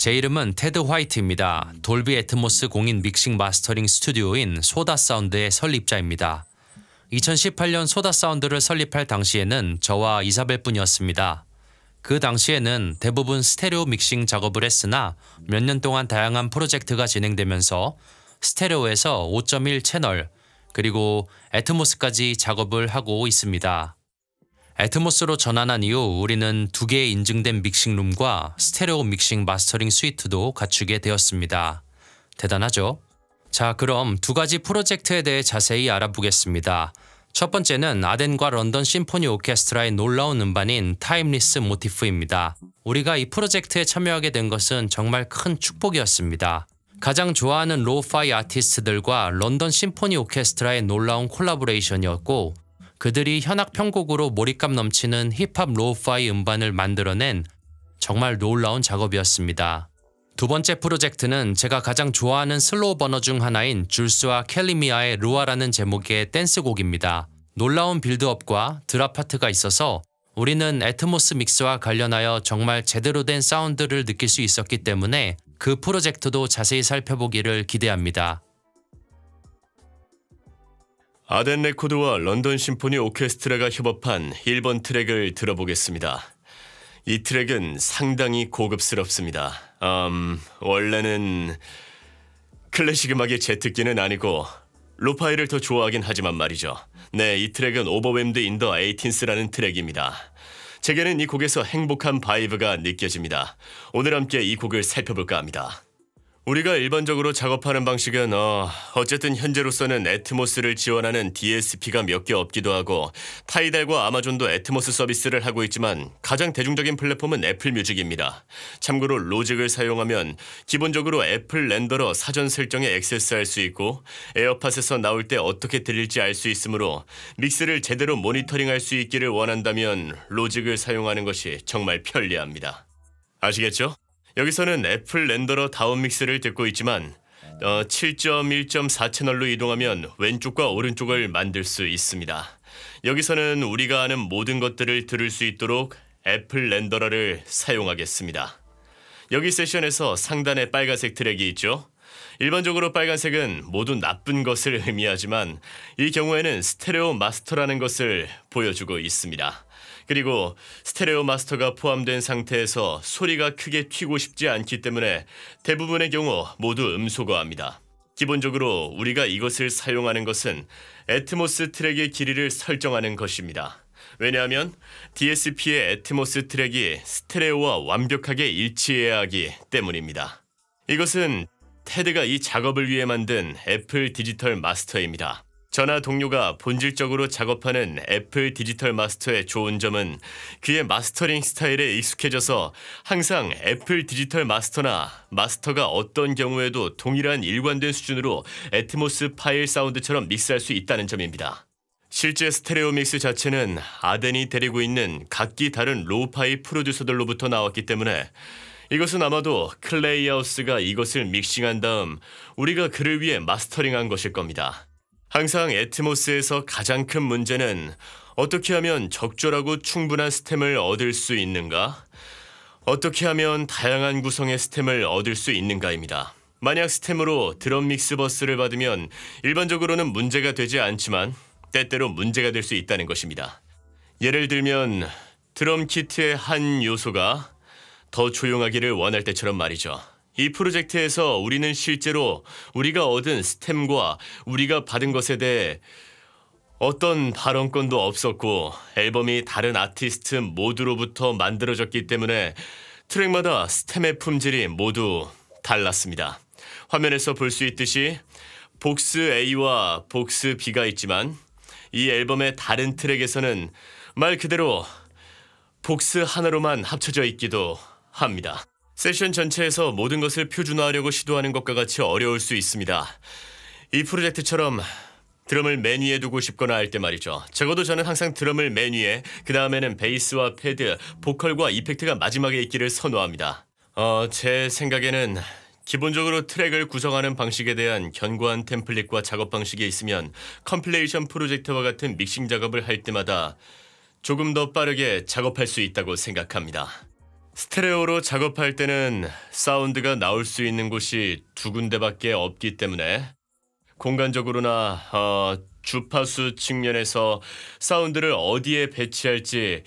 제 이름은 테드 화이트입니다. 돌비 애트모스 공인 믹싱 마스터링 스튜디오인 소다사운드의 설립자입니다. 2018년 소다사운드를 설립할 당시에는 저와 이사벨뿐이었습니다. 그 당시에는 대부분 스테레오 믹싱 작업을 했으나 몇 년 동안 다양한 프로젝트가 진행되면서 스테레오에서 5.1 채널 그리고 애트모스까지 작업을 하고 있습니다. 애트모스로 전환한 이후 우리는 2개의 인증된 믹싱룸과 스테레오 믹싱 마스터링 스위트도 갖추게 되었습니다. 대단하죠? 자, 그럼 2가지 프로젝트에 대해 자세히 알아보겠습니다. 첫 번째는 아덴과 런던 심포니 오케스트라의 놀라운 음반인 타임리스 모티프입니다. 우리가 이 프로젝트에 참여하게 된 것은 정말 큰 축복이었습니다. 가장 좋아하는 로우파이 아티스트들과 런던 심포니 오케스트라의 놀라운 콜라보레이션이었고 그들이 현악 편곡으로 몰입감 넘치는 힙합 로우파이 음반을 만들어낸 정말 놀라운 작업이었습니다. 2번째 프로젝트는 제가 가장 좋아하는 슬로우 버너 중 하나인 줄스와 켈리미아의 루아라는 제목의 댄스곡입니다. 놀라운 빌드업과 드랍 파트가 있어서 우리는 애트모스 믹스와 관련하여 정말 제대로 된 사운드를 느낄 수 있었기 때문에 그 프로젝트도 자세히 살펴보기를 기대합니다. 아덴 레코드와 런던 심포니 오케스트라가 협업한 1번 트랙을 들어보겠습니다. 이 트랙은 상당히 고급스럽습니다. 원래는 클래식 음악의 제 특기는 아니고 로파이를 더 좋아하긴 하지만 말이죠. 네, 이 트랙은 오버웸드 인 더 에이틴스라는 트랙입니다. 제게는 이 곡에서 행복한 바이브가 느껴집니다. 오늘 함께 이 곡을 살펴볼까 합니다. 우리가 일반적으로 작업하는 방식은 어쨌든 현재로서는 애트모스를 지원하는 DSP가 몇 개 없기도 하고 타이달과 아마존도 애트모스 서비스를 하고 있지만 가장 대중적인 플랫폼은 애플 뮤직입니다. 참고로 로직을 사용하면 기본적으로 애플 렌더러 사전 설정에 액세스할 수 있고 에어팟에서 나올 때 어떻게 들릴지 알 수 있으므로 믹스를 제대로 모니터링할 수 있기를 원한다면 로직을 사용하는 것이 정말 편리합니다. 아시겠죠? 여기서는 애플 렌더러 다운 믹스를 듣고 있지만 7.1.4 채널로 이동하면 왼쪽과 오른쪽을 만들 수 있습니다. 여기서는 우리가 아는 모든 것들을 들을 수 있도록 애플 렌더러를 사용하겠습니다. 여기 세션에서 상단에 빨간색 트랙이 있죠. 일반적으로 빨간색은 모두 나쁜 것을 의미하지만 이 경우에는 스테레오 마스터라는 것을 보여주고 있습니다. 그리고 스테레오 마스터가 포함된 상태에서 소리가 크게 튀고 싶지 않기 때문에 대부분의 경우 모두 음소거합니다. 기본적으로 우리가 이것을 사용하는 것은 애트모스 트랙의 길이를 설정하는 것입니다. 왜냐하면 DSP의 애트모스 트랙이 스테레오와 완벽하게 일치해야 하기 때문입니다. 이것은 테드가 이 작업을 위해 만든 애플 디지털 마스터입니다. 저나 동료가 본질적으로 작업하는 애플 디지털 마스터의 좋은 점은 그의 마스터링 스타일에 익숙해져서 항상 애플 디지털 마스터나 마스터가 어떤 경우에도 동일한 일관된 수준으로 애트모스 파일 사운드처럼 믹스할 수 있다는 점입니다. 실제 스테레오 믹스 자체는 아덴이 데리고 있는 각기 다른 로우파이 프로듀서들로부터 나왔기 때문에 이것은 아마도 클레이하우스가 이것을 믹싱한 다음 우리가 그를 위해 마스터링한 것일 겁니다. 항상 애트모스에서 가장 큰 문제는 어떻게 하면 적절하고 충분한 스템을 얻을 수 있는가? 어떻게 하면 다양한 구성의 스템을 얻을 수 있는가입니다. 만약 스템으로 드럼 믹스 버스를 받으면 일반적으로는 문제가 되지 않지만 때때로 문제가 될 수 있다는 것입니다. 예를 들면 드럼 키트의 한 요소가 더 조용하기를 원할 때처럼 말이죠. 이 프로젝트에서 우리는 실제로 우리가 얻은 스템과 우리가 받은 것에 대해 어떤 발언권도 없었고 앨범이 다른 아티스트 모두로부터 만들어졌기 때문에 트랙마다 스템의 품질이 모두 달랐습니다. 화면에서 볼 수 있듯이 복스 A와 복스 B가 있지만 이 앨범의 다른 트랙에서는 말 그대로 복스 하나로만 합쳐져 있기도 합니다. 세션 전체에서 모든 것을 표준화하려고 시도하는 것과 같이 어려울 수 있습니다. 이 프로젝트처럼 드럼을 맨 위에 두고 싶거나 할 때 말이죠. 적어도 저는 항상 드럼을 맨 위에, 그 다음에는 베이스와 패드, 보컬과 이펙트가 마지막에 있기를 선호합니다. 제 생각에는 기본적으로 트랙을 구성하는 방식에 대한 견고한 템플릿과 작업 방식이 있으면 컴필레이션 프로젝트와 같은 믹싱 작업을 할 때마다 조금 더 빠르게 작업할 수 있다고 생각합니다. 스테레오로 작업할 때는 사운드가 나올 수 있는 곳이 두 군데밖에 없기 때문에 공간적으로나 주파수 측면에서 사운드를 어디에 배치할지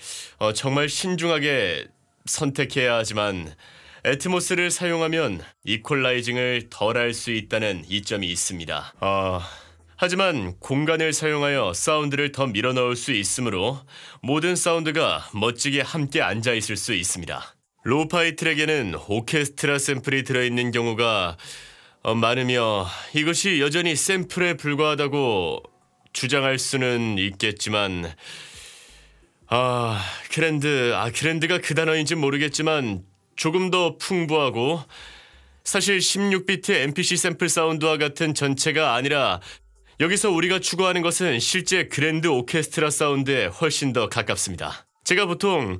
정말 신중하게 선택해야 하지만 애트모스를 사용하면 이퀄라이징을 덜 할 수 있다는 이점이 있습니다. 하지만 공간을 사용하여 사운드를 더 밀어넣을 수 있으므로 모든 사운드가 멋지게 함께 앉아 있을 수 있습니다. 로우파이 트랙에는 오케스트라 샘플이 들어있는 경우가 많으며 이것이 여전히 샘플에 불과하다고 주장할 수는 있겠지만 그랜드가 그 단어인지 모르겠지만 조금 더 풍부하고 사실 16비트 MPC 샘플 사운드와 같은 전체가 아니라 여기서 우리가 추구하는 것은 실제 그랜드 오케스트라 사운드에 훨씬 더 가깝습니다. 제가 보통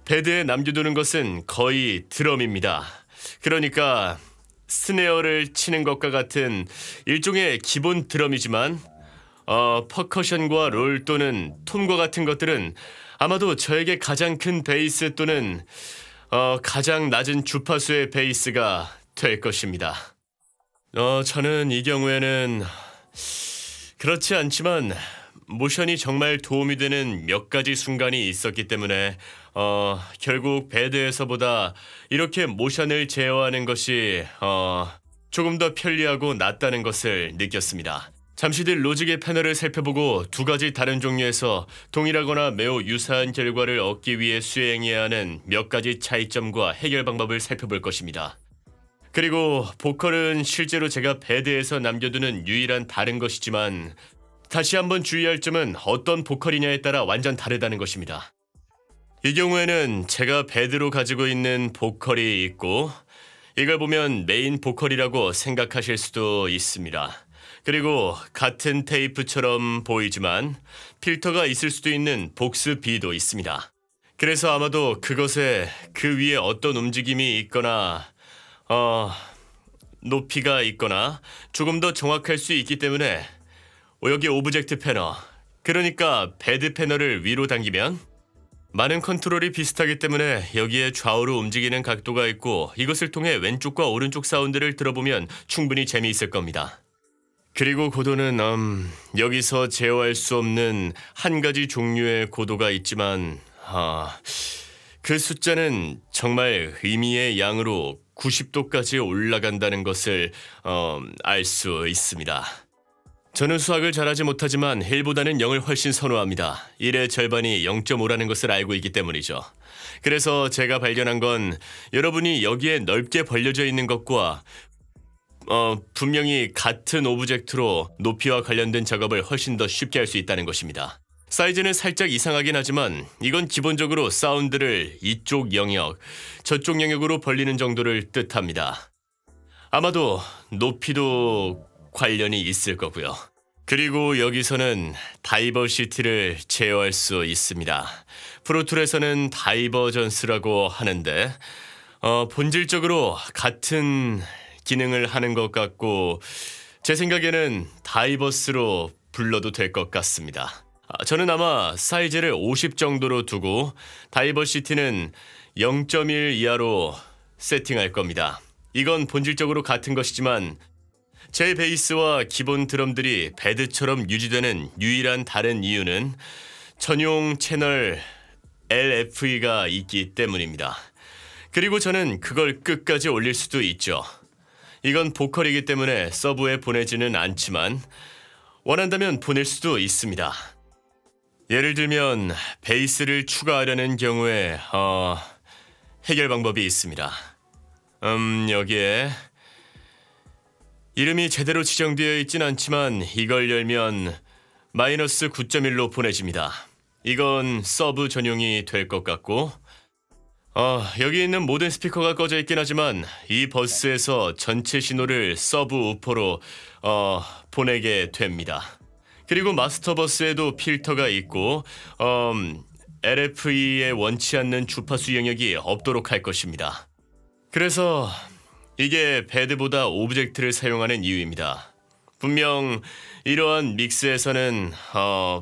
배드에 남겨두는 것은 거의 드럼입니다. 그러니까 스네어를 치는 것과 같은 일종의 기본 드럼이지만 퍼커션과 롤 또는 톰과 같은 것들은 아마도 저에게 가장 큰 베이스 또는 가장 낮은 주파수의 베이스가 될 것입니다. 저는 이 경우에는 그렇지 않지만 모션이 정말 도움이 되는 몇 가지 순간이 있었기 때문에 결국 배드에서보다 이렇게 모션을 제어하는 것이 조금 더 편리하고 낫다는 것을 느꼈습니다. 잠시 뒤 로직의 패널을 살펴보고 두 가지 다른 종류에서 동일하거나 매우 유사한 결과를 얻기 위해 수행해야 하는 몇 가지 차이점과 해결 방법을 살펴볼 것입니다. 그리고 보컬은 실제로 제가 배드에서 남겨두는 유일한 다른 것이지만 다시 한번 주의할 점은 어떤 보컬이냐에 따라 완전 다르다는 것입니다. 이 경우에는 제가 배드로 가지고 있는 보컬이 있고 이걸 보면 메인 보컬이라고 생각하실 수도 있습니다. 그리고 같은 테이프처럼 보이지만 필터가 있을 수도 있는 복스 B도 있습니다. 그래서 아마도 그것에 그 위에 어떤 움직임이 있거나 높이가 있거나 조금 더 정확할 수 있기 때문에 여기 오브젝트 패널, 그러니까 배드 패널을 위로 당기면 많은 컨트롤이 비슷하기 때문에 여기에 좌우로 움직이는 각도가 있고 이것을 통해 왼쪽과 오른쪽 사운드를 들어보면 충분히 재미있을 겁니다. 그리고 고도는 여기서 제어할 수 없는 한 가지 종류의 고도가 있지만 그 숫자는 정말 의미의 양으로 90도까지 올라간다는 것을 알 수 있습니다. 저는 수학을 잘하지 못하지만 1보다는 0을 훨씬 선호합니다. 1의 절반이 0.5라는 것을 알고 있기 때문이죠. 그래서 제가 발견한 건 여러분이 여기에 넓게 벌려져 있는 것과 분명히 같은 오브젝트로 높이와 관련된 작업을 훨씬 더 쉽게 할 수 있다는 것입니다. 사이즈는 살짝 이상하긴 하지만 이건 기본적으로 사운드를 이쪽 영역, 저쪽 영역으로 벌리는 정도를 뜻합니다. 아마도 높이도 관련이 있을 거고요. 그리고 여기서는 다이버시티를 제어할 수 있습니다. 프로툴에서는 다이버전스라고 하는데 본질적으로 같은 기능을 하는 것 같고 제 생각에는 다이버스로 불러도 될 것 같습니다. 저는 아마 사이즈를 50 정도로 두고 다이버시티는 0.1 이하로 세팅할 겁니다. 이건 본질적으로 같은 것이지만 제 베이스와 기본 드럼들이 배드처럼 유지되는 유일한 다른 이유는 전용 채널 LFE가 있기 때문입니다. 그리고 저는 그걸 끝까지 올릴 수도 있죠. 이건 보컬이기 때문에 서브에 보내지는 않지만 원한다면 보낼 수도 있습니다. 예를 들면 베이스를 추가하려는 경우에 해결 방법이 있습니다. 여기에 이름이 제대로 지정되어 있진 않지만 이걸 열면 마이너스 9.1로 보내집니다. 이건 서브 전용이 될 것 같고 여기 있는 모든 스피커가 꺼져 있긴 하지만 이 버스에서 전체 신호를 서브 우퍼로 보내게 됩니다. 그리고 마스터 버스에도 필터가 있고 LFE에 원치 않는 주파수 영역이 없도록 할 것입니다. 그래서 이게 배드보다 오브젝트를 사용하는 이유입니다. 분명 이러한 믹스에서는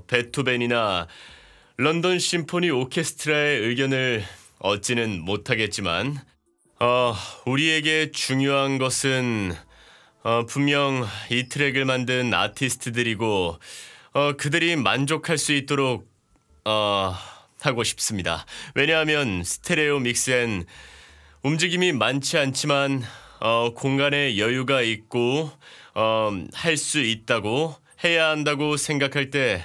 베토벤이나 런던 심포니 오케스트라의 의견을 얻지는 못하겠지만 우리에게 중요한 것은 분명 이 트랙을 만든 아티스트들이고 그들이 만족할 수 있도록 하고 싶습니다. 왜냐하면 스테레오 믹스엔 움직임이 많지 않지만 공간에 여유가 있고 할 수 있다고 해야 한다고 생각할 때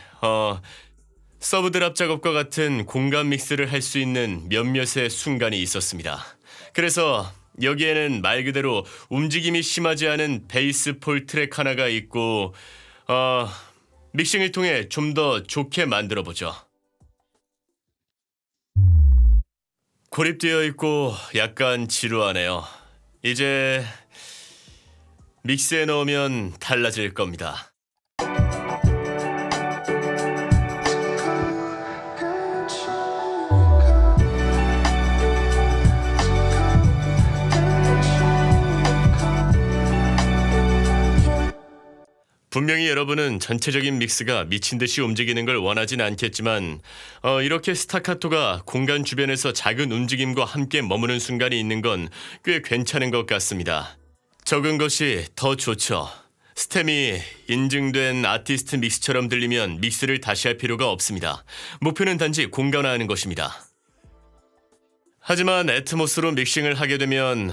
서브 드랍 작업과 같은 공간 믹스를 할 수 있는 몇몇의 순간이 있었습니다. 그래서 여기에는 말 그대로 움직임이 심하지 않은 베이스 폴 트랙 하나가 있고 믹싱을 통해 좀 더 좋게 만들어보죠. 고립되어 있고 약간 지루하네요. 이제 믹스에 넣으면 달라질 겁니다. 분명히 여러분은 전체적인 믹스가 미친 듯이 움직이는 걸 원하진 않겠지만 이렇게 스타카토가 공간 주변에서 작은 움직임과 함께 머무는 순간이 있는 건 꽤 괜찮은 것 같습니다. 적은 것이 더 좋죠. 스템이 인증된 아티스트 믹스처럼 들리면 믹스를 다시 할 필요가 없습니다. 목표는 단지 공간화하는 것입니다. 하지만 애트모스로 믹싱을 하게 되면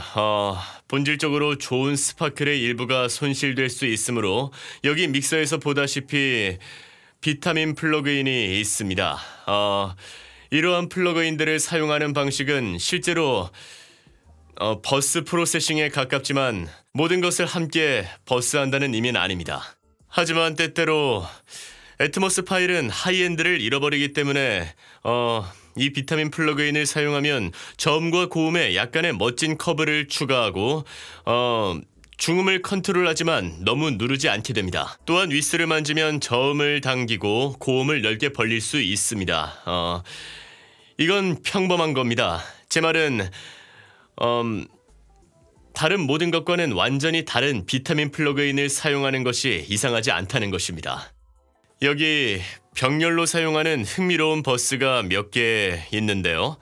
본질적으로 좋은 스파클의 일부가 손실될 수 있으므로 여기 믹서에서 보다시피 비타민 플러그인이 있습니다. 이러한 플러그인들을 사용하는 방식은 실제로 버스 프로세싱에 가깝지만 모든 것을 함께 버스한다는 의미는 아닙니다. 하지만 때때로 애트모스 파일은 하이엔드를 잃어버리기 때문에 이 비타민 플러그인을 사용하면 저음과 고음에 약간의 멋진 커브를 추가하고 중음을 컨트롤하지만 너무 누르지 않게 됩니다. 또한 위스를 만지면 저음을 당기고 고음을 넓게 벌릴 수 있습니다. 이건 평범한 겁니다. 제 말은 다른 모든 것과는 완전히 다른 비타민 플러그인을 사용하는 것이 이상하지 않다는 것입니다. 여기 병렬로 사용하는 흥미로운 버스가 몇 개 있는데요.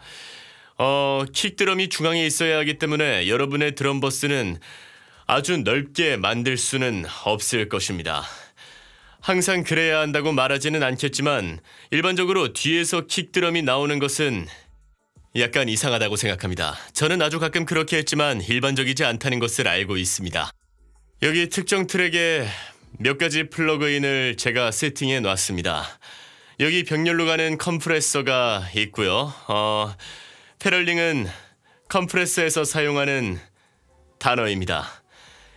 킥드럼이 중앙에 있어야 하기 때문에 여러분의 드럼 버스는 아주 넓게 만들 수는 없을 것입니다. 항상 그래야 한다고 말하지는 않겠지만 일반적으로 뒤에서 킥드럼이 나오는 것은 약간 이상하다고 생각합니다. 저는 아주 가끔 그렇게 했지만 일반적이지 않다는 것을 알고 있습니다. 여기 특정 트랙에 몇 가지 플러그인을 제가 세팅해 놨습니다. 여기 병렬로 가는 컴프레서가 있고요. 패럴링은 컴프레서에서 사용하는 단어입니다.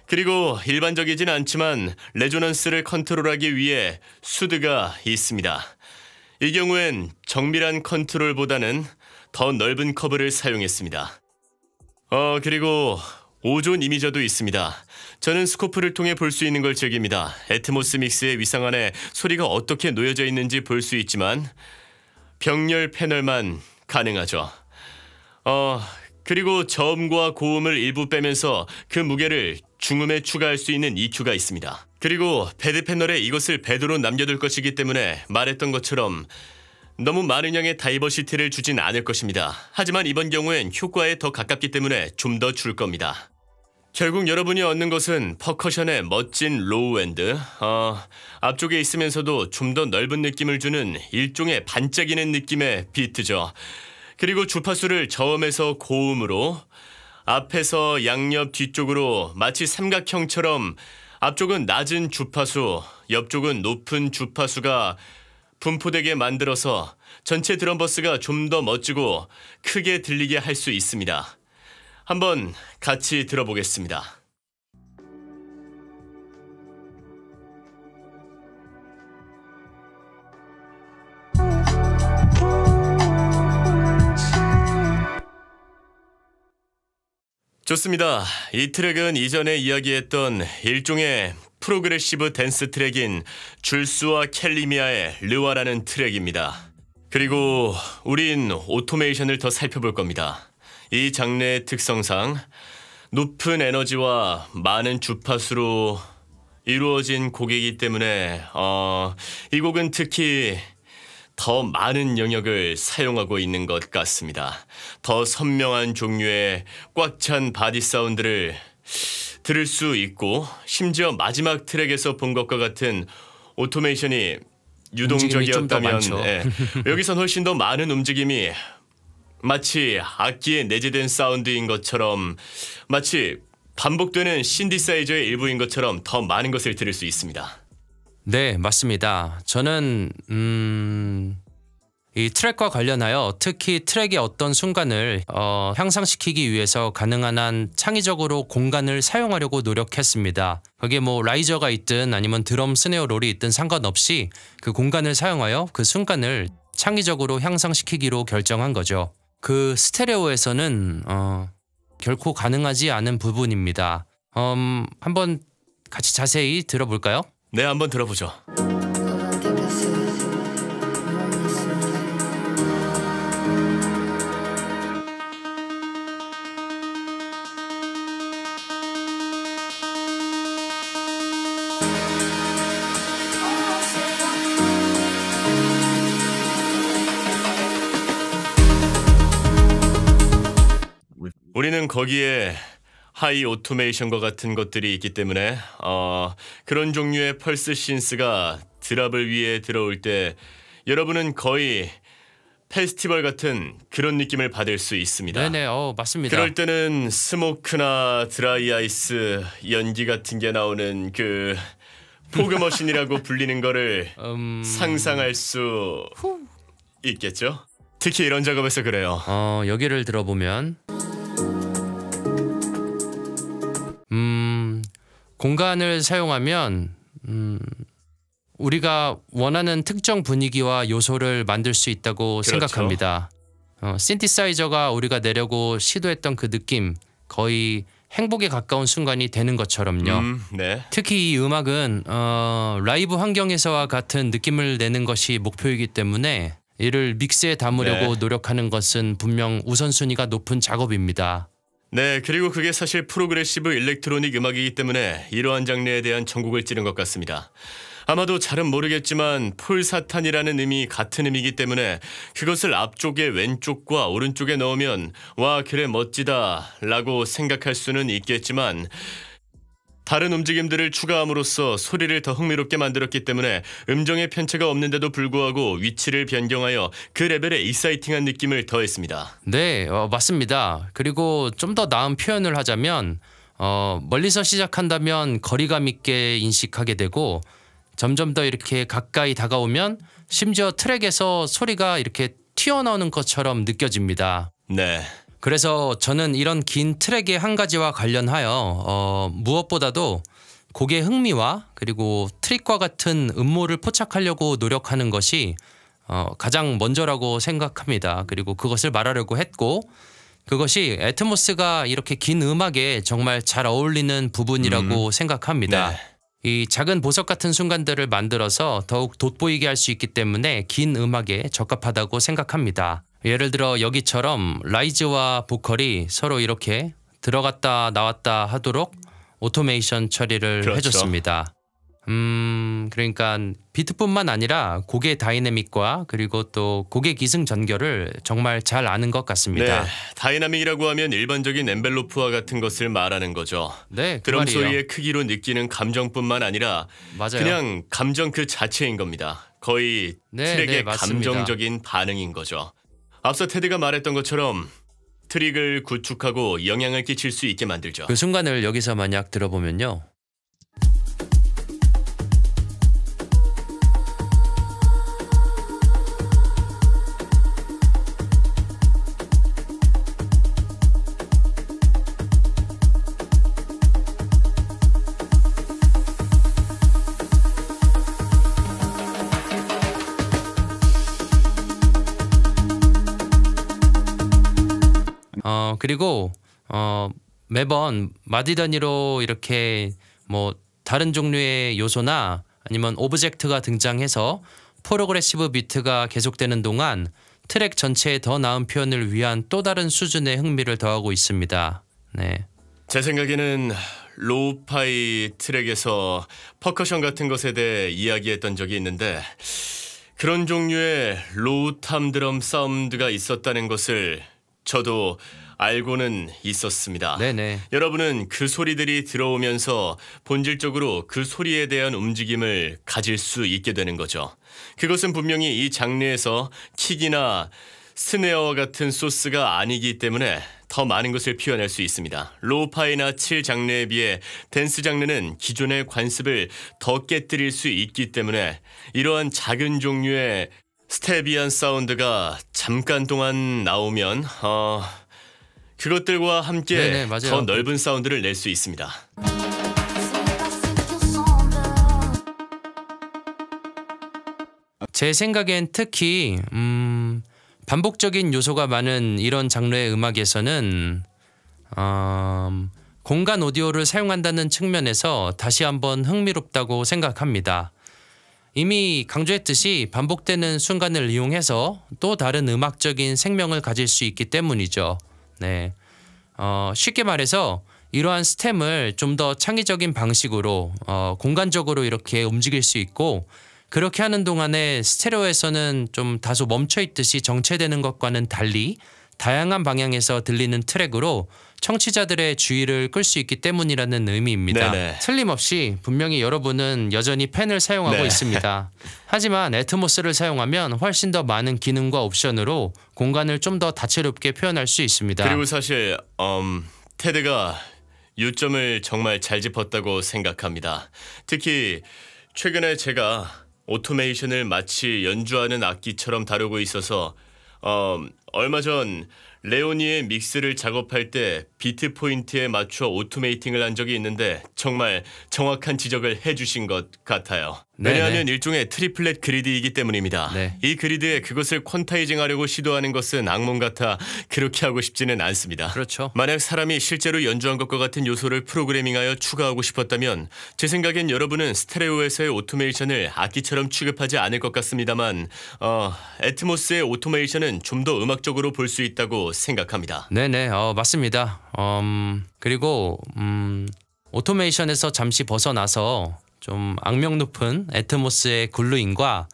그리고 일반적이진 않지만 레조넌스를 컨트롤하기 위해 수드가 있습니다. 이 경우엔 정밀한 컨트롤보다는 더 넓은 커브를 사용했습니다. 그리고 오존 이미저도 있습니다. 저는 스코프를 통해 볼 수 있는 걸 즐깁니다. 애트모스 믹스의 위상 안에 소리가 어떻게 놓여져 있는지 볼 수 있지만 병렬 패널만 가능하죠. 그리고 저음과 고음을 일부 빼면서 그 무게를 중음에 추가할 수 있는 EQ가 있습니다. 그리고 배드 패널에 이것을 배드로 남겨둘 것이기 때문에 말했던 것처럼 너무 많은 양의 다이버시티를 주진 않을 것입니다. 하지만 이번 경우엔 효과에 더 가깝기 때문에 좀 더 줄 겁니다. 결국 여러분이 얻는 것은 퍼커션의 멋진 로우엔드, 앞쪽에 있으면서도 좀 더 넓은 느낌을 주는 일종의 반짝이는 느낌의 비트죠. 그리고 주파수를 저음에서 고음으로, 앞에서 양옆 뒤쪽으로 마치 삼각형처럼 앞쪽은 낮은 주파수, 옆쪽은 높은 주파수가 분포되게 만들어서 전체 드럼버스가 좀 더 멋지고 크게 들리게 할 수 있습니다. 한번 같이 들어보겠습니다. 좋습니다. 이 트랙은 이전에 이야기했던 일종의 프로그레시브 댄스 트랙인 줄스와 캘리미아의 르와라는 트랙입니다. 그리고 우린 오토메이션을 더 살펴볼 겁니다. 이 장르의 특성상 높은 에너지와 많은 주파수로 이루어진 곡이기 때문에 이 곡은 특히 더 많은 영역을 사용하고 있는 것 같습니다. 더 선명한 종류의 꽉 찬 바디 사운드를 들을 수 있고 심지어 마지막 트랙에서 본 것과 같은 오토메이션이 유동적이었다면 여기선 훨씬 더 많은 움직임이 마치 악기에 내재된 사운드인 것처럼 마치 반복되는 신디사이저의 일부인 것처럼 더 많은 것을 들을 수 있습니다. 네, 맞습니다. 저는 이 트랙과 관련하여 특히 트랙의 어떤 순간을 향상시키기 위해서 가능한 한 창의적으로 공간을 사용하려고 노력했습니다. 거기에 뭐 라이저가 있든 아니면 드럼 스네어 롤이 있든 상관없이 그 공간을 사용하여 그 순간을 창의적으로 향상시키기로 결정한 거죠. 그 스테레오에서는 결코 가능하지 않은 부분입니다. 한번 같이 자세히 들어볼까요? 네, 한번 들어보죠. 우리는 거기에 하이 오토메이션과 같은 것들이 있기 때문에 그런 종류의 펄스 신스가 드랍을 위해 들어올 때 여러분은 거의 페스티벌 같은 그런 느낌을 받을 수 있습니다. 네네, 맞습니다. 그럴 때는 스모크나 드라이 아이스 연기 같은 게 나오는 그 포그머신이라고 불리는 거를 상상할 수 있겠죠? 특히 이런 작업에서 그래요. 여기를 들어보면 공간을 사용하면 우리가 원하는 특정 분위기와 요소를 만들 수 있다고 그렇죠. 생각합니다. 신디사이저가 우리가 내려고 시도했던 그 느낌, 거의 행복에 가까운 순간이 되는 것처럼요. 네. 특히 이 음악은 라이브 환경에서와 같은 느낌을 내는 것이 목표이기 때문에 이를 믹스에 담으려고 노력하는 것은 분명 우선순위가 높은 작업입니다. 네, 그리고 그게 사실 프로그레시브 일렉트로닉 음악이기 때문에 이러한 장르에 대한 전곡을 찌른 것 같습니다. 아마도 잘은 모르겠지만 폴사탄이라는 의미 같은 의미이기 때문에 그것을 앞쪽에 왼쪽과 오른쪽에 넣으면 와 그래 멋지다 라고 생각할 수는 있겠지만 다른 움직임들을 추가함으로써 소리를 더 흥미롭게 만들었기 때문에 음정의 편차가 없는데도 불구하고 위치를 변경하여 그 레벨의 익사이팅한 느낌을 더했습니다. 네, 맞습니다. 그리고 좀 더 나은 표현을 하자면 멀리서 시작한다면 거리감 있게 인식하게 되고 점점 더 이렇게 가까이 다가오면 심지어 트랙에서 소리가 이렇게 튀어나오는 것처럼 느껴집니다. 네. 그래서 저는 이런 긴 트랙의 한 가지와 관련하여 무엇보다도 곡의 흥미와 그리고 트릭과 같은 음모를 포착하려고 노력하는 것이 가장 먼저라고 생각합니다. 그리고 그것을 말하려고 했고 그것이 애트모스가 이렇게 긴 음악에 정말 잘 어울리는 부분이라고 생각합니다. 네. 이 작은 보석 같은 순간들을 만들어서 더욱 돋보이게 할 수 있기 때문에 긴 음악에 적합하다고 생각합니다. 예를 들어 여기처럼 라이즈와 보컬이 서로 이렇게 들어갔다 나왔다 하도록 오토메이션 처리를 그렇죠. 해줬습니다. 그러니까 비트뿐만 아니라 곡의 다이내믹과 그리고 또 곡의 기승전결을 정말 잘 아는 것 같습니다. 네, 다이나믹이라고 하면 일반적인 엔벨로프와 같은 것을 말하는 거죠. 네, 그 드럼 말이에요. 소리의 크기로 느끼는 감정뿐만 아니라 맞아요. 그냥 감정 그 자체인 겁니다. 거의 트랙의 맞습니다. 감정적인 반응인 거죠. 앞서 테드가 말했던 것처럼 트릭을 구축하고 영향을 끼칠 수 있게 만들죠. 그 순간을 여기서 만약 들어보면요. 그리고 매번 마디 단위로 이렇게 뭐 다른 종류의 요소나 아니면 오브젝트가 등장해서 프로그레시브 비트가 계속되는 동안 트랙 전체의 더 나은 표현을 위한 또 다른 수준의 흥미를 더하고 있습니다. 네. 제 생각에는 로우파이 트랙에서 퍼커션 같은 것에 대해 이야기했던 적이 있는데 그런 종류의 로우 탐 드럼 사운드가 있었다는 것을 저도 알고는 있었습니다. 네네. 여러분은 그 소리들이 들어오면서 본질적으로 그 소리에 대한 움직임을 가질 수 있게 되는 거죠. 그것은 분명히 이 장르에서 킥이나 스네어와 같은 소스가 아니기 때문에 더 많은 것을 표현할 수 있습니다. 로우파이나 칠 장르에 비해 댄스 장르는 기존의 관습을 더 깨뜨릴 수 있기 때문에 이러한 작은 종류의 스테비한 사운드가 잠깐 동안 나오면 그것들과 함께 네네, 맞아요. 더 넓은 사운드를 낼 수 있습니다. 제 생각엔 특히 반복적인 요소가 많은 이런 장르의 음악에서는 공간 오디오를 사용한다는 측면에서 다시 한번 흥미롭다고 생각합니다. 이미 강조했듯이 반복되는 순간을 이용해서 또 다른 음악적인 생명을 가질 수 있기 때문이죠. 네. 쉽게 말해서 이러한 스템을 좀 더 창의적인 방식으로 공간적으로 이렇게 움직일 수 있고, 그렇게 하는 동안에 스테레오에서는 좀 다소 멈춰있듯이 정체되는 것과는 달리 다양한 방향에서 들리는 트랙으로 청취자들의 주의를 끌 수 있기 때문이라는 의미입니다. 네네. 틀림없이 분명히 여러분은 여전히 펜을 사용하고 네. 있습니다. 하지만 애트모스를 사용하면 훨씬 더 많은 기능과 옵션으로 공간을 좀 더 다채롭게 표현할 수 있습니다. 그리고 사실 테드가 요점을 정말 잘 짚었다고 생각합니다. 특히 최근에 제가 오토메이션을 마치 연주하는 악기처럼 다루고 있어서 얼마 전 레오니의 믹스를 작업할 때 비트 포인트에 맞춰 오토메이팅을 한 적이 있는데 정말 정확한 지적을 해주신 것 같아요. 네네. 왜냐하면 일종의 트리플렛 그리드이기 때문입니다. 네. 이 그리드에 그것을 퀀타이징하려고 시도하는 것은 악몽 같아 그렇게 하고 싶지는 않습니다. 그렇죠. 만약 사람이 실제로 연주한 것과 같은 요소를 프로그래밍하여 추가하고 싶었다면 제 생각엔 여러분은 스테레오에서의 오토메이션을 악기처럼 취급하지 않을 것 같습니다만 애트모스의 오토메이션은 좀 더 음악적으로 볼 수 있다고 생각합니다. 네네, 맞습니다. 그리고 오토메이션에서 잠시 벗어나서 좀 악명 높은 애트모스의 글루인과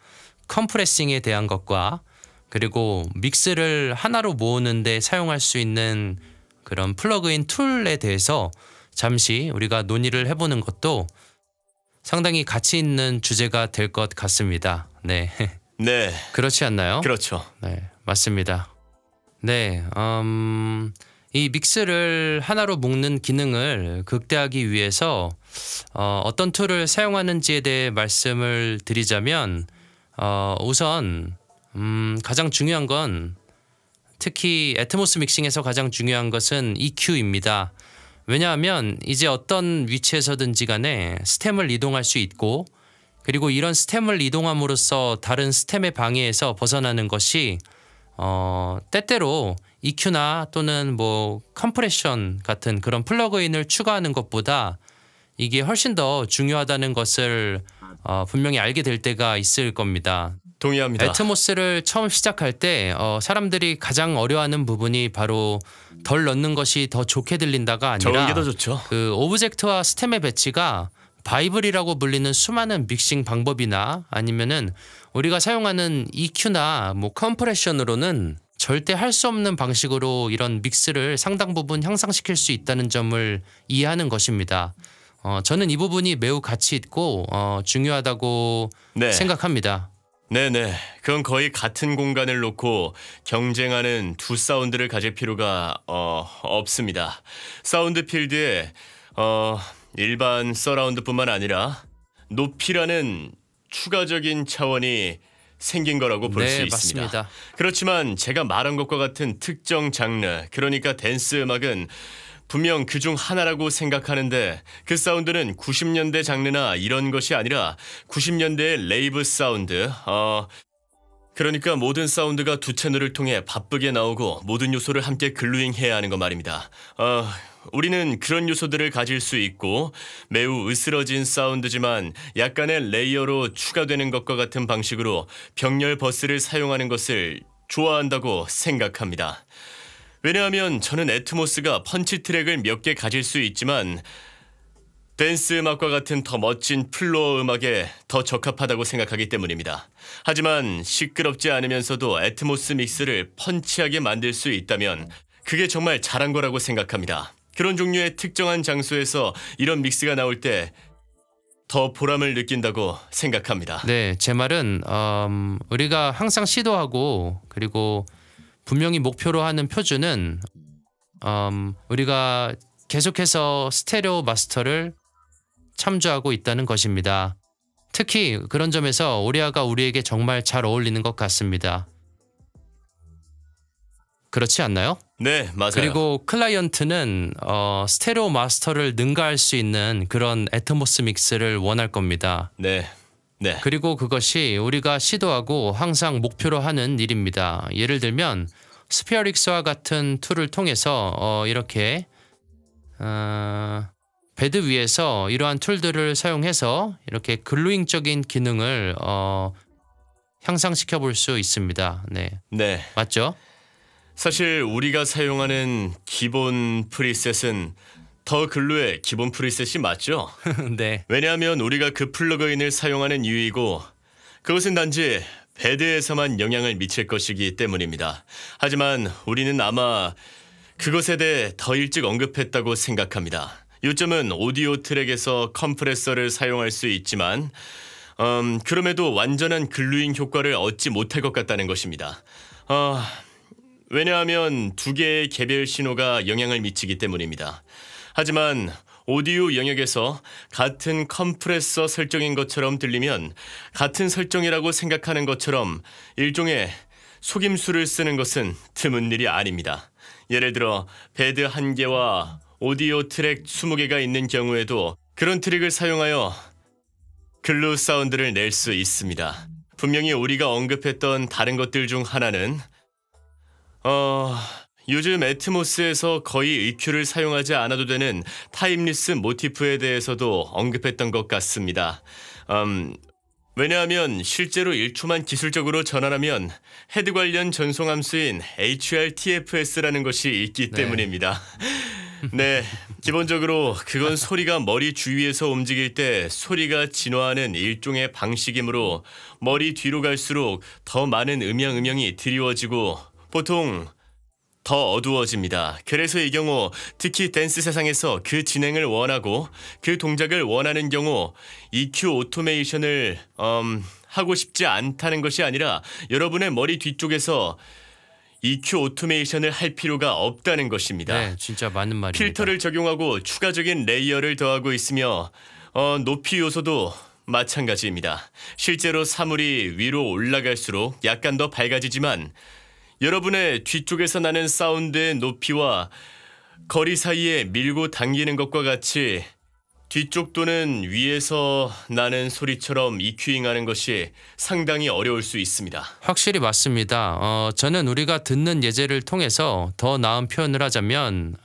컴프레싱에 대한 것과, 그리고 믹스를 하나로 모으는데 사용할 수 있는 그런 플러그인 툴에 대해서 잠시 우리가 논의를 해보는 것도 상당히 가치 있는 주제가 될 것 같습니다. 네, 네, 그렇지 않나요? 그렇죠. 네, 맞습니다. 네, 이 믹스를 하나로 묶는 기능을 극대화하기 위해서 어떤 툴을 사용하는지에 대해 말씀을 드리자면 우선 가장 중요한 건, 특히 애트모스 믹싱에서 가장 중요한 것은 EQ입니다. 왜냐하면 이제 어떤 위치에서든지 간에 스템을 이동할 수 있고, 그리고 이런 스템을 이동함으로써 다른 스템의 방해에서 벗어나는 것이 때때로 EQ나 또는 뭐 컴프레션 같은 그런 플러그인을 추가하는 것보다 이게 훨씬 더 중요하다는 것을 분명히 알게 될 때가 있을 겁니다. 동의합니다. 애트모스를 처음 시작할 때 사람들이 가장 어려워하는 부분이 바로 덜 넣는 것이 더 좋게 들린다가 적은 아니라 게 더 좋죠. 그 오브젝트와 스템의 배치가 바이블이라고 불리는 수많은 믹싱 방법이나 아니면은 우리가 사용하는 EQ나 뭐 컴프레션으로는 절대 할 수 없는 방식으로 이런 믹스를 상당 부분 향상시킬 수 있다는 점을 이해하는 것입니다. 저는 이 부분이 매우 가치 있고 중요하다고 네. 생각합니다. 네네. 그건 거의 같은 공간을 놓고 경쟁하는 두 사운드를 가질 필요가 없습니다. 사운드 필드에 일반 서라운드뿐만 아니라 높이라는 추가적인 차원이 생긴 거라고 볼 수 네, 있습니다. 맞습니다. 그렇지만 제가 말한 것과 같은 특정 장르, 그러니까 댄스 음악은 분명 그중 하나라고 생각하는데, 그 사운드는 90년대 장르나 이런 것이 아니라 90년대의 레이브 사운드, 그러니까 모든 사운드가 두 채널을 통해 바쁘게 나오고 모든 요소를 함께 글루잉해야 하는 거 말입니다. 우리는 그런 요소들을 가질 수 있고 매우 으스러진 사운드지만 약간의 레이어로 추가되는 것과 같은 방식으로 병렬 버스를 사용하는 것을 좋아한다고 생각합니다. 왜냐하면 저는 애트모스가 펀치 트랙을 몇 개 가질 수 있지만 댄스 음악과 같은 더 멋진 플로어 음악에 더 적합하다고 생각하기 때문입니다. 하지만 시끄럽지 않으면서도 애트모스 믹스를 펀치하게 만들 수 있다면 그게 정말 잘한 거라고 생각합니다. 그런 종류의 특정한 장소에서 이런 믹스가 나올 때 더 보람을 느낀다고 생각합니다. 네, 제 말은 우리가 항상 시도하고 그리고 분명히 목표로 하는 표준은 우리가 계속해서 스테레오 마스터를 참조하고 있다는 것입니다. 특히 그런 점에서 오리아가 우리에게 정말 잘 어울리는 것 같습니다. 그렇지 않나요? 네, 맞아요. 그리고 클라이언트는 스테레오 마스터를 능가할 수 있는 그런 애트모스 믹스를 원할 겁니다. 네. 그리고 그것이 우리가 시도하고 항상 목표로 하는 일입니다. 예를 들면 스피어릭스와 같은 툴을 통해서 이렇게 베드 위에서 이러한 툴들을 사용해서 이렇게 글루잉적인 기능을 향상시켜 볼 수 있습니다. 네. 맞죠? 사실 우리가 사용하는 기본 프리셋은 더 글루의 기본 프리셋이 맞죠? 네. 왜냐하면 우리가 그 플러그인을 사용하는 이유이고 그것은 단지 베드에서만 영향을 미칠 것이기 때문입니다. 하지만 우리는 아마 그것에 대해 더 일찍 언급했다고 생각합니다. 요점은 오디오 트랙에서 컴프레서를 사용할 수 있지만 그럼에도 완전한 글루잉 효과를 얻지 못할 것 같다는 것입니다. 왜냐하면 두 개의 개별 신호가 영향을 미치기 때문입니다. 하지만 오디오 영역에서 같은 컴프레서 설정인 것처럼 들리면 같은 설정이라고 생각하는 것처럼 일종의 속임수를 쓰는 것은 드문 일이 아닙니다. 예를 들어 베드 1개와 오디오 트랙 20개가 있는 경우에도 그런 트릭을 사용하여 글루 사운드를 낼 수 있습니다. 분명히 우리가 언급했던 다른 것들 중 하나는 요즘 애트모스에서 거의 EQ를 사용하지 않아도 되는 타임리스 모티프에 대해서도 언급했던 것 같습니다. 왜냐하면 실제로 1초만 기술적으로 전환하면 헤드 관련 전송 함수인 HRTFS라는 것이 있기 때문입니다. 네, 기본적으로 그건 소리가 머리 주위에서 움직일 때 소리가 진화하는 일종의 방식이므로 머리 뒤로 갈수록 더 많은 음영이 드리워지고 보통 더 어두워집니다. 그래서 이 경우 특히 댄스 세상에서 그 진행을 원하고 그 동작을 원하는 경우 EQ 오토메이션을 하고 싶지 않다는 것이 아니라 여러분의 머리 뒤쪽에서 EQ 오토메이션을 할 필요가 없다는 것입니다. 네, 진짜 맞는 말입니다. 필터를 적용하고 추가적인 레이어를 더하고 있으며 높이 요소도 마찬가지입니다. 실제로 사물이 위로 올라갈수록 약간 더 밝아지지만 여러분의 뒤쪽에서 나는 사운드의 높이와 거리 사이에 밀고 당기는 것과 같이 뒤쪽 또는 위에서 나는 소리처럼 EQ잉하는 것이 상당히 어려울 수 있습니다. 확실히 맞습니다. 저는 우리가 듣는 예제를 통해서 더 나은 표현을 하자면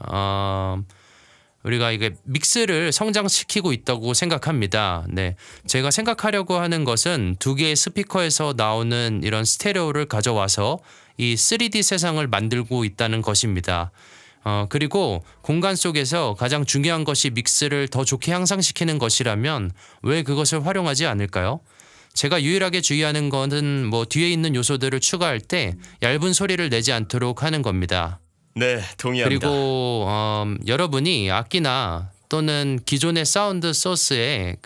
우리가 이게 믹스를 성장시키고 있다고 생각합니다. 네, 제가 생각하려고 하는 것은 두 개의 스피커에서 나오는 이런 스테레오를 가져와서 이 3D 세상을 만들고 있다는 것입니다. 그리고 공간 속에서 가장 중요한 것이 믹스를 더 좋게 향상시키는 것이라면 왜 그것을 활용하지 않을까요? 제가 유일하게 주의하는 것은 뒤에 있는 요소들을 추가할 때 얇은 소리를 내지 않도록 하는 겁니다. 네, 동의합니다. 그리고 여러분이 악기나 또는 기존의 사운드 소스에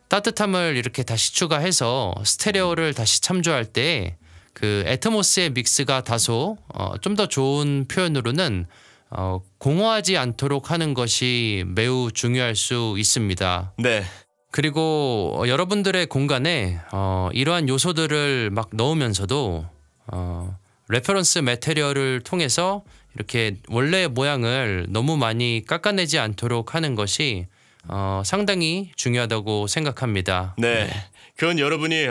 따뜻함을 이렇게 다시 추가해서 스테레오를 다시 참조할 때 그 애트모스의 믹스가 다소 좀 더 좋은 표현으로는 공허하지 않도록 하는 것이 매우 중요할 수 있습니다. 네. 그리고 여러분들의 공간에 이러한 요소들을 막 넣으면서도 레퍼런스 매테리얼을 통해서 이렇게 원래의 모양을 너무 많이 깎아내지 않도록 하는 것이 상당히 중요하다고 생각합니다. 네. 그건 여러분이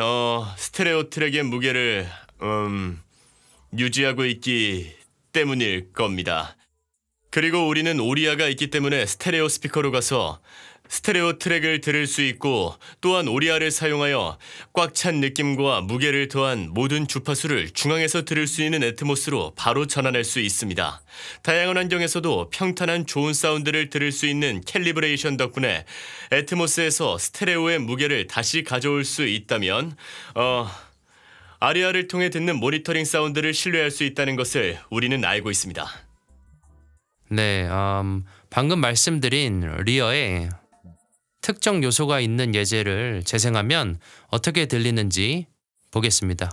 스테레오 트랙의 무게를 유지하고 있기 때문일 겁니다. 그리고 우리는 오리아가 있기 때문에 스테레오 스피커로 가서 스테레오 트랙을 들을 수 있고 또한 오리아를 사용하여 꽉 찬 느낌과 무게를 더한 모든 주파수를 중앙에서 들을 수 있는 애트모스로 바로 전환할 수 있습니다. 다양한 환경에서도 평탄한 좋은 사운드를 들을 수 있는 캘리브레이션 덕분에 애트모스에서 스테레오의 무게를 다시 가져올 수 있다면 아리아를 통해 듣는 모니터링 사운드를 신뢰할 수 있다는 것을 우리는 알고 있습니다. 네, 방금 말씀드린 리어에 특정 요소가 있는 예제를 재생하면 어떻게 들리는지 보겠습니다.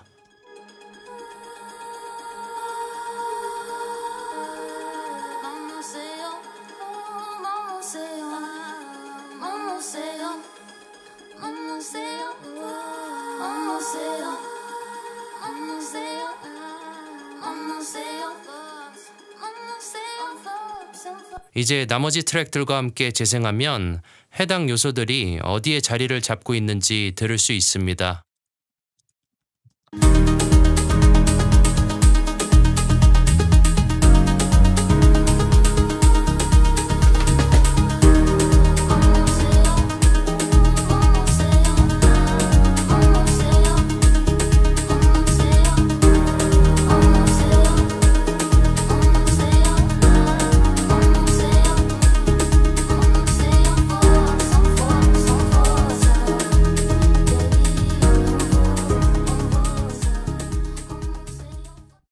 이제 나머지 트랙들과 함께 재생하면 해당 요소들이 어디에 자리를 잡고 있는지 들을 수 있습니다.